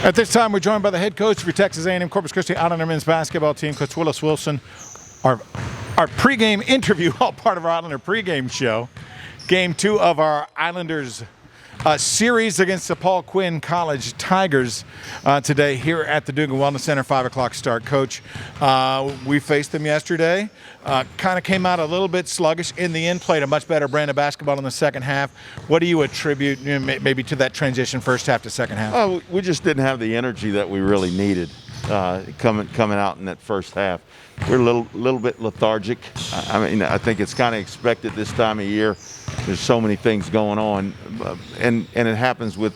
At this time, we're joined by the head coach of your Texas A&M Corpus Christi Islander men's basketball team, Coach Willis Wilson. Our pregame interview, all part of our Islander pregame show. Game 2 of our Islanders series against the Paul Quinn College Tigers today here at the Dugan Wellness Center, 5 o'clock start. Coach, we faced them yesterday. Kind of came out a little bit sluggish in the end, played a much better brand of basketball in the second half. What do you attribute maybe to that transition first half to second half? We just didn't have the energy that we really needed coming out in that first half. We're a little bit lethargic. I think it's kind of expected this time of year. There's so many things going on, and it happens with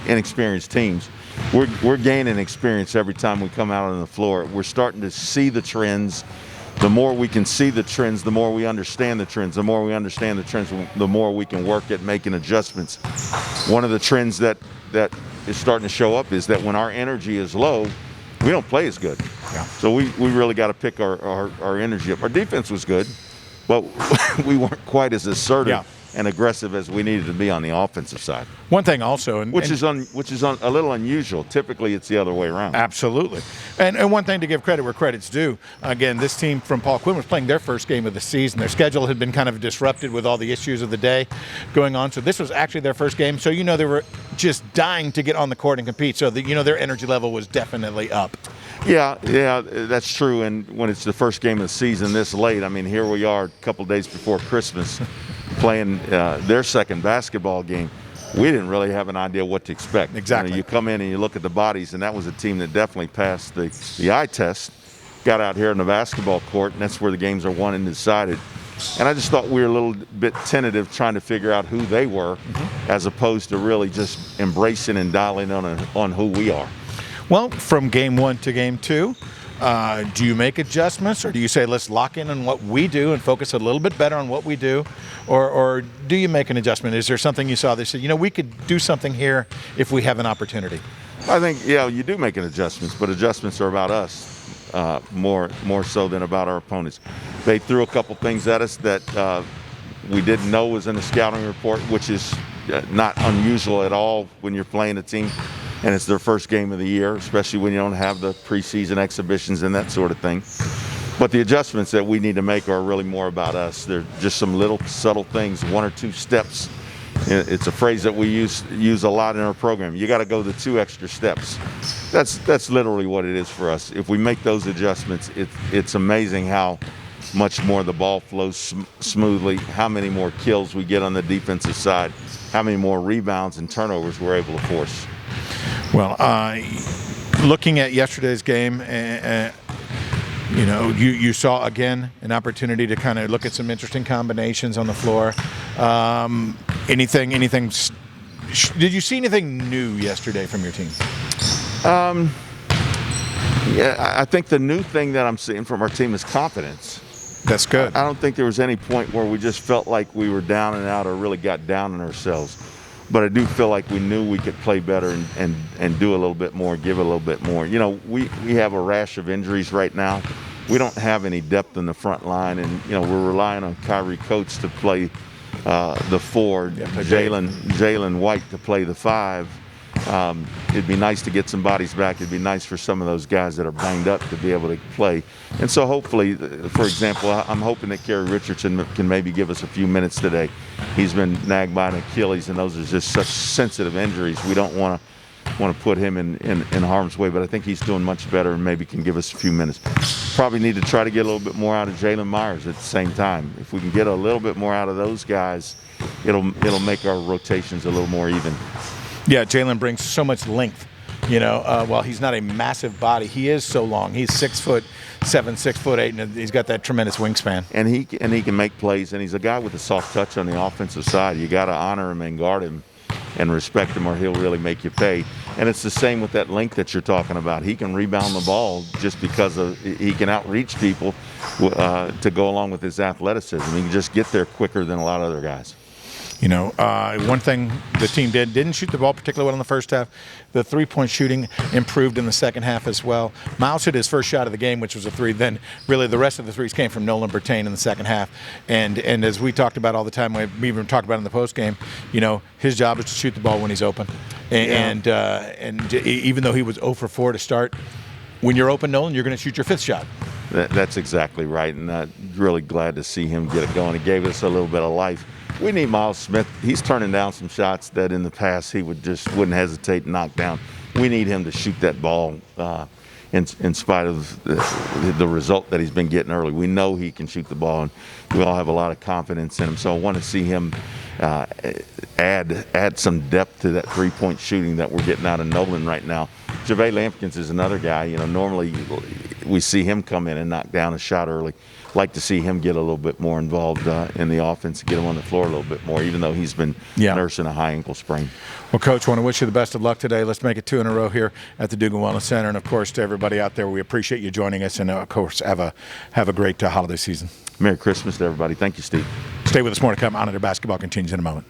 inexperienced teams. We're gaining experience every time we come out on the floor. We're starting to see the trends. The more we can see the trends, the more we understand the trends. The more we understand the trends, the more we can work at making adjustments. One of the trends that is starting to show up is that when our energy is low, we don't play as good. Yeah. So we really got to pick our energy up. Our defense was good, but we weren't quite as assertive and aggressive as we needed to be on the offensive side. One thing also, which is a little unusual. Typically, it's the other way around. Absolutely. And one thing to give credit where credit's due. Again, this team from Paul Quinn was playing their first game of the season. Their schedule had been kind of disrupted with all the issues of the day going on. So this was actually their first game. So they were just dying to get on the court and compete. So their energy level was definitely up. Yeah, that's true. And when it's the first game of the season this late, here we are a couple days before Christmas playing their second basketball game. We didn't really have an idea what to expect. Exactly. You come in and you look at the bodies, and that was a team that definitely passed the eye test, got out here in the basketball court, and that's where the games are won and decided. And I just thought we were a little bit tentative trying to figure out who they were, as opposed to really just embracing and dialing on who we are. Well, from game 1 to game 2, do you make adjustments, or do you say let's lock in on what we do and focus a little bit better on what we do, or do you make an adjustment? Is there something you saw that said, we could do something here if we have an opportunity? I think, you do make an adjustments, but adjustments are about us more so than about our opponents. They threw a couple things at us that we didn't know was in the scouting report, which is not unusual at all when you're playing a team and it's their first game of the year, especially when you don't have the preseason exhibitions and that sort of thing. But the adjustments that we need to make are really more about us. They're just some little subtle things, 1 or 2 steps. It's a phrase that we use a lot in our program. You got to go the 2 extra steps. That's literally what it is for us. If we make those adjustments, it's amazing how much more the ball flows smoothly, how many more kills we get on the defensive side, how many more rebounds and turnovers we're able to force. Well, looking at yesterday's game, you saw again an opportunity to kind of look at some interesting combinations on the floor. Anything? Did you see anything new yesterday from your team? I think the new thing that I'm seeing from our team is confidence. That's good. I don't think there was any point where we just felt like we were down and out or really got down on ourselves. But I do feel like we knew we could play better and do a little bit more, give a little bit more. We have a rash of injuries right now. We don't have any depth in the front line, and we're relying on Kyrie Coates to play the 4, Jalen White to play the 5. It'd be nice to get some bodies back. It'd be nice for some of those guys that are banged up to be able to play. And so hopefully, for example, I'm hoping that Kerry Richardson can maybe give us a few minutes today. He's been nagged by an Achilles, and those are just such sensitive injuries. We don't want to put him in harm's way, but I think he's doing much better and maybe can give us a few minutes. Probably need to try to get a little bit more out of Jalen Myers at the same time. If we can get a little bit more out of those guys, it'll make our rotations a little more even. Yeah, Jalen brings so much length. While he's not a massive body, he is so long. He's 6'7", 6'8", and he's got that tremendous wingspan. And he can make plays, and he's a guy with a soft touch on the offensive side. You got to honor him and guard him and respect him, or he'll really make you pay. And it's the same with that length that you're talking about. He can rebound the ball just because he can outreach people to go along with his athleticism. He can just get there quicker than a lot of other guys. One thing the team didn't shoot the ball particularly well in the first half. The three-point shooting improved in the second half as well. Miles hit his first shot of the game, which was a three. Then really the rest of the threes came from Nolan Bertain in the second half. And as we talked about all the time, we even talked about in the post game, his job is to shoot the ball when he's open. And even though he was 0 for 4 to start, when you're open, Nolan, you're going to shoot your fifth shot. That's exactly right, and I'm really glad to see him get it going. He gave us a little bit of life. We need Miles Smith. He's turning down some shots that in the past he wouldn't hesitate to knock down. We need him to shoot that ball in spite of the result that he's been getting early. We know he can shoot the ball, and we all have a lot of confidence in him. So I want to see him add some depth to that three-point shooting that we're getting out of Nolan right now. JaVale Lampkins is another guy. Normally we see him come in and knock down a shot early. Like to see him get a little bit more involved in the offense, get him on the floor a little bit more, even though he's been nursing a high ankle sprain. Well, Coach, I want to wish you the best of luck today. Let's make it 2 in a row here at the Dugan Wellness Center. And, of course, to everybody out there, we appreciate you joining us. And, of course, have a great holiday season. Merry Christmas to everybody. Thank you, Steve. Stay with us. More to come. Islander basketball continues in a moment.